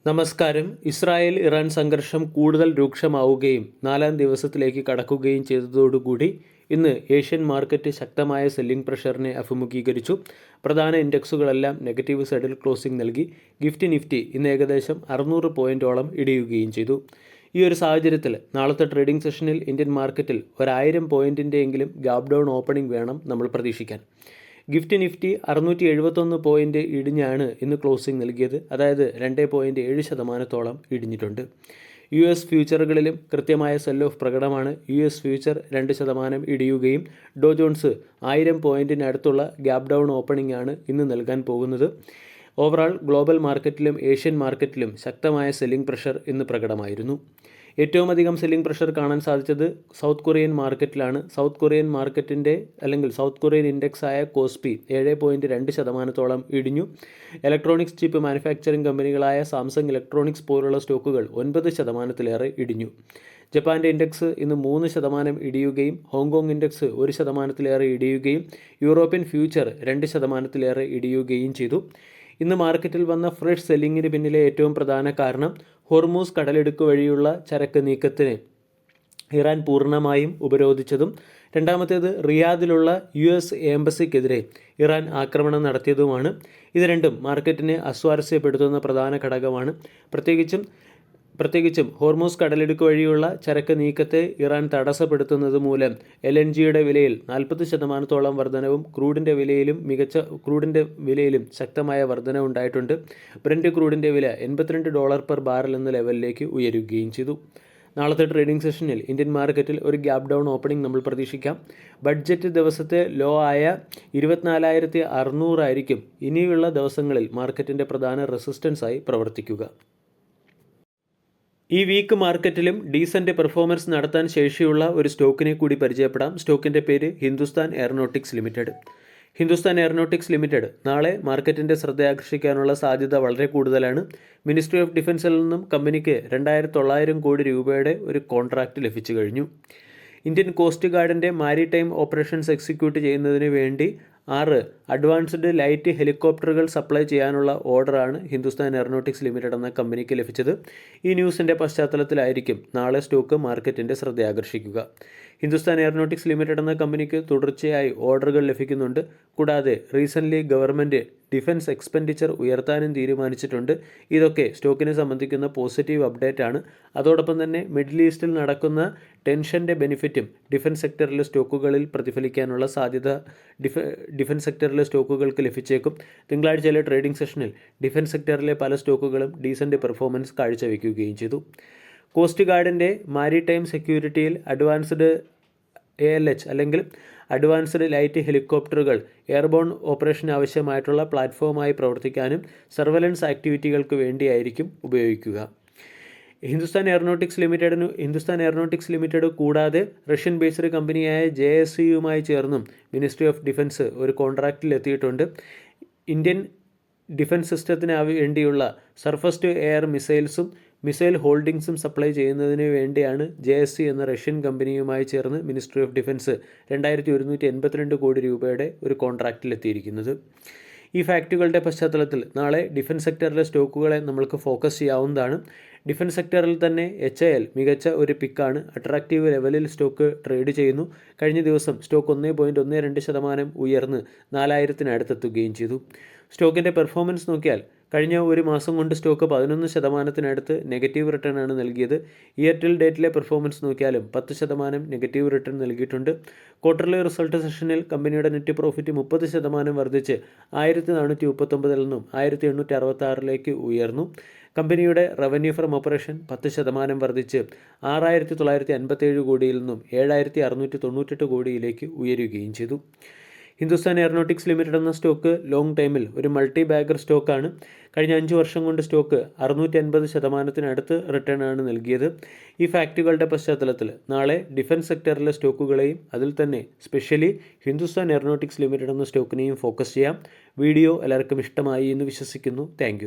നമസ്കാരം. Israel Iran സംഘർഷം കൂടുതൽ രൂക്ഷമാവുകയും 4-ാം ദിവസത്തിലേക്ക് കടക്കുകയും ചെയ്തതോടുകൂടി ഇന്ന് ഏഷ്യൻ മാർക്കറ്റ് ശക്തമായ സെല്ലിംഗ് പ്രഷറിനെ അഭിമുഖീകരിച്ചു. പ്രധാന ഇൻഡെക്സുകളെല്ലാം നെഗറ്റീവ് സൈഡിൽ ക്ലോസിംഗ് നൽകി. നിഫ്റ്റി ഇന്ന് ഏകദേശം 600 പോയിന്റോളം ഇടിയുകയും ചെയ്തു. ഈ ഒരു സാഹചര്യത്തിൽ നാളത്തെ ട്രേഡിംഗ് സെഷനിൽ ഇന്ത്യൻ മാർക്കറ്റിൽ 1000 പോയിന്റിൻ്റെയെങ്കിലും ഗ്യാപ് ഡൗൺ ഓപ്പണിംഗ് വേണം നമ്മൾ പ്രതീക്ഷിക്കാൻ. നിഫ്റ്റി 671 പോയിൻ്റ് ഇടിഞ്ഞാണ് ഇന്ന് ക്ലോസിംഗ് നൽകിയത്. അതായത് 2.7% ഇടിഞ്ഞിട്ടുണ്ട്. US ഫ്യൂച്ചറുകളിലും കൃത്യമായ സെൽ ഓഫ് പ്രകടമാണ്. US ഫ്യൂച്ചർ 2% ഇടിയുകയും ഡോ ജോൺസ് 1000 പോയിൻറ്റിനടുത്തുള്ള ഗ്യാപ് ഡൗൺ ഓപ്പണിംഗ് ആണ് ഇന്ന് നൽകാൻ പോകുന്നത്. ഓവറാൾ ഗ്ലോബൽ മാർക്കറ്റിലും ഏഷ്യൻ മാർക്കറ്റിലും ശക്തമായ സെല്ലിംഗ് പ്രഷർ ഇന്ന് പ്രകടമായിരുന്നു. ഏറ്റവും അധികം സെല്ലിംഗ് പ്രഷർ കാണാൻ സാധിച്ചത് സൗത്ത് കൊറിയൻ മാർക്കറ്റിലാണ്. സൗത്ത് കൊറിയൻ മാർക്കറ്റിൻ്റെ സൗത്ത് കൊറിയൻ ഇൻഡെക്സായ കോസ്പി 7.2% ഇടിഞ്ഞു. ഇലക്ട്രോണിക്സ് ചിപ്പ് മാനുഫാക്ചറിംഗ് കമ്പനികളായ സാംസങ് ഇലക്ട്രോണിക്സ് പോലുള്ള സ്റ്റോക്കുകൾ 9%-ലേറെ ഇടിഞ്ഞു. ജപ്പാൻ്റെ ഇൻഡെക്സ് ഇന്ന് 3% ഇടിയുകയും ഹോങ്കോങ് ഇൻഡെക്സ് 1%-ലേറെ ഇടിയുകയും യൂറോപ്യൻ ഫ്യൂച്ചർ 2%-ലേറെ ഇടിയുകയും ചെയ്തു. ഇന്ന് മാർക്കറ്റിൽ വന്ന ഫ്രഷ് സെല്ലിങ്ങിന് പിന്നിലെ ഏറ്റവും പ്രധാന കാരണം ഹോർമൂസ് കടലിടുക്ക് വഴിയുള്ള ചരക്ക് നീക്കത്തിന് ഇറാൻ പൂർണ്ണമായും ഉപരോധിച്ചതും രണ്ടാമത്തേത് റിയാദിലുള്ള US എംബസിക്കെതിരെ ഇറാൻ ആക്രമണം നടത്തിയതുമാണ്. ഇത് രണ്ടും മാർക്കറ്റിനെ അസ്വാരസ്യപ്പെടുത്തുന്ന പ്രധാന ഘടകമാണ്. പ്രത്യേകിച്ചും ഹോർമൂസ് കടലിടുക്ക് വഴിയുള്ള ചരക്ക് നീക്കത്തെ ഇറാൻ തടസ്സപ്പെടുത്തുന്നത് മൂലം LNGയുടെ വിലയിൽ 40% വർധനവും ക്രൂഡിൻ്റെ വിലയിലും ശക്തമായ വർധന ഉണ്ടായിട്ടുണ്ട്. ബ്രന്റ് ക്രൂഡിൻ്റെ വില $82 പെർ ബാരൽ എന്ന ലെവലിലേക്ക് ഉയരുകയും ചെയ്തു. നാളത്തെ ട്രേഡിംഗ് സെഷനിൽ ഇന്ത്യൻ മാർക്കറ്റിൽ ഒരു ഗ്യാപ് ഡൗൺ ഓപ്പണിംഗ് നമ്മൾ പ്രതീക്ഷിക്കാം. ബഡ്ജറ്റ് ദിവസത്തെ ലോ ആയ 24,600 ആയിരിക്കും ഇനിയുള്ള ദിവസങ്ങളിൽ മാർക്കറ്റിൻ്റെ പ്രധാന റെസിസ്റ്റൻസായി പ്രവർത്തിക്കുക. ഈ വീക്ക് മാർക്കറ്റിലും ഡീസൻ്റ് പെർഫോമൻസ് നടത്താൻ ശേഷിയുള്ള ഒരു സ്റ്റോക്കിനെ കൂടി പരിചയപ്പെടാം. സ്റ്റോക്കിൻ്റെ പേര് Hindustan Aeronautics limited. Hindustan Aeronautics limited നാളെ മാർക്കറ്റിൻ്റെ ശ്രദ്ധയാകർഷിക്കാനുള്ള സാധ്യത വളരെ കൂടുതലാണ്. മിനിസ്ട്രി ഓഫ് ഡിഫൻസിൽ നിന്നും കമ്പനിക്ക് 2,900 കോടി രൂപയുടെ ഒരു കോൺട്രാക്റ്റ് ലഭിച്ചു കഴിഞ്ഞു. ഇന്ത്യൻ കോസ്റ്റ് ഗാർഡിൻ്റെ മാരിടൈം ഓപ്പറേഷൻസ് എക്സിക്യൂട്ട് ചെയ്യുന്നതിന് വേണ്ടി 6 അഡ്വാൻസ്ഡ് ലൈറ്റ് ഹെലികോപ്റ്ററുകൾ സപ്ലൈ ചെയ്യാനുള്ള ഓർഡറാണ് ഹിന്ദുസ്ഥാൻ എയറോനോട്ടിക്സ് ലിമിറ്റഡ് എന്ന കമ്പനിക്ക് ലഭിച്ചത്. ഈ ന്യൂസിൻ്റെ പശ്ചാത്തലത്തിലായിരിക്കും നാളെ സ്റ്റോക്ക് മാർക്കറ്റിൻ്റെ ശ്രദ്ധയാകർഷിക്കുക. ഹിന്ദുസ്ഥാൻ എയറോനോട്ടിക്സ് ലിമിറ്റഡ് എന്ന കമ്പനിക്ക് തുടർച്ചയായി ഓർഡറുകൾ ലഭിക്കുന്നുണ്ട്. കൂടാതെ റീസെൻ്റ്ലി ഗവൺമെൻറ് ഡിഫൻസ് എക്സ്പെൻഡിച്ചർ ഉയർത്താനും തീരുമാനിച്ചിട്ടുണ്ട്. ഇതൊക്കെ സ്റ്റോക്കിനെ സംബന്ധിക്കുന്ന പോസിറ്റീവ് അപ്ഡേറ്റ് ആണ്. അതോടൊപ്പം തന്നെ മിഡിൽ ഈസ്റ്റിൽ നടക്കുന്ന ടെൻഷൻ്റെ ബെനിഫിറ്റും ഡിഫൻസ് സെക്ടറിലെ സ്റ്റോക്കുകളിൽ പ്രതിഫലിക്കാനുള്ള സാധ്യത ഡിഫൻസ് സെക്ടറിലെ സ്റ്റോക്കുകൾക്ക് ലഭിച്ചേക്കും. തിങ്കളാഴ്ചയിലെ ട്രേഡിംഗ് സെഷനിൽ ഡിഫൻസ് സെക്ടറിലെ പല സ്റ്റോക്കുകളും ഡീസൻ്റ് പെർഫോമൻസ് കാഴ്ചവെക്കുകയും ചെയ്തു. കോസ്റ്റ് ഗാർഡിൻ്റെ മാരിടൈം സെക്യൂരിറ്റിയിൽ അഡ്വാൻസ്ഡ് ALH അഡ്വാൻസ്ഡ് ലൈറ്റ് ഹെലികോപ്റ്ററുകൾ എയർബോൺ ഓപ്പറേഷന് ആവശ്യമായിട്ടുള്ള പ്ലാറ്റ്ഫോമായി പ്രവർത്തിക്കാനും സർവലൻസ് ആക്ടിവിറ്റികൾക്ക് വേണ്ടിയായിരിക്കും ഉപയോഗിക്കുക. ഹിന്ദുസ്ഥാൻ എയറോനോട്ടിക്സ് ലിമിറ്റഡ് കൂടാതെ റഷ്യൻ ബേസ്ഡ് കമ്പനിയായ JSCയുമായി ചേർന്നും മിനിസ്ട്രി ഓഫ് ഡിഫൻസ് ഒരു കോൺട്രാക്റ്റിൽ എത്തിയിട്ടുണ്ട്. ഇന്ത്യൻ ഡിഫൻസ് സിസ്റ്റത്തിന് വേണ്ടിയുള്ള സർഫസ് ടു എയർ മിസൈൽ ഹോൾഡിംഗ്സും സപ്ലൈ ചെയ്യുന്നതിന് വേണ്ടിയാണ് JSC എന്ന റഷ്യൻ കമ്പനിയുമായി ചേർന്ന് മിനിസ്ട്രി ഓഫ് ഡിഫൻസ് 2,182 കോടി രൂപയുടെ ഒരു കോൺട്രാക്റ്റിലെത്തിയിരിക്കുന്നത്. ഈ ഫാക്റ്റുകളുടെ പശ്ചാത്തലത്തിൽ നാളെ ഡിഫൻസ് സെക്ടറിലെ സ്റ്റോക്കുകളെ നമ്മൾക്ക് ഫോക്കസ് ചെയ്യാവുന്നതാണ്. ഡിഫൻസ് സെക്ടറിൽ തന്നെ HAL മികച്ച ഒരു പിക്കാണ്. അട്രാക്റ്റീവ് ലെവലിൽ സ്റ്റോക്ക് ട്രേഡ് ചെയ്യുന്നു. കഴിഞ്ഞ ദിവസം സ്റ്റോക്ക് 1.12% ഉയർന്ന് 4,000-അടുത്തെത്തുകയും ചെയ്തു. സ്റ്റോക്കിൻ്റെ പെർഫോമൻസ് നോക്കിയാൽ കഴിഞ്ഞ ഒരു മാസം കൊണ്ട് സ്റ്റോക്ക് 11%-അടുത്ത് നെഗറ്റീവ് റിട്ടേൺ ആണ് നൽകിയത്. ഇയർ ടിൽ ഡേറ്റിലെ പെർഫോമൻസ് നോക്കിയാലും 10% നെഗറ്റീവ് റിട്ടേൺ നൽകിയിട്ടുണ്ട്. ക്വാർട്ടർലി റിസൾട്ട് സെഷനിൽ കമ്പനിയുടെ നെറ്റ് പ്രോഫിറ്റ് 30% വർദ്ധിച്ച് 1,439 നിന്നും 1,866 ഉയർന്നു. കമ്പനിയുടെ റവന്യൂ ഫ്രം ഓപ്പറേഷൻ 10% വർദ്ധിച്ച് 6,957 കോടിയിൽ നിന്നും 7,698 കോടിയിലേക്ക് ഉയരുകയും ചെയ്തു. ഹിന്ദുസ്ഥാൻ എയറോനോട്ടിക്സ് ലിമിറ്റഡ് എന്ന സ്റ്റോക്ക് ലോങ് ടൈമിൽ ഒരു മൾട്ടി ബാഗർ സ്റ്റോക്കാണ്. കഴിഞ്ഞ 5 വർഷം കൊണ്ട് സ്റ്റോക്ക് 650%-അടുത്ത് റിട്ടേൺ ആണ് നൽകിയത്. ഈ ഫാക്റ്റുകളുടെ പശ്ചാത്തലത്തിൽ നാളെ ഡിഫൻസ് സെക്ടറിലെ സ്റ്റോക്കുകളെയും അതിൽ തന്നെ സ്പെഷ്യലി ഹിന്ദുസ്ഥാൻ എയറോനോട്ടിക്സ് ലിമിറ്റഡ് എന്ന സ്റ്റോക്കിനെയും ഫോക്കസ് ചെയ്യാം. വീഡിയോ എല്ലാവർക്കും ഇഷ്ടമായി എന്ന് വിശ്വസിക്കുന്നു. താങ്ക്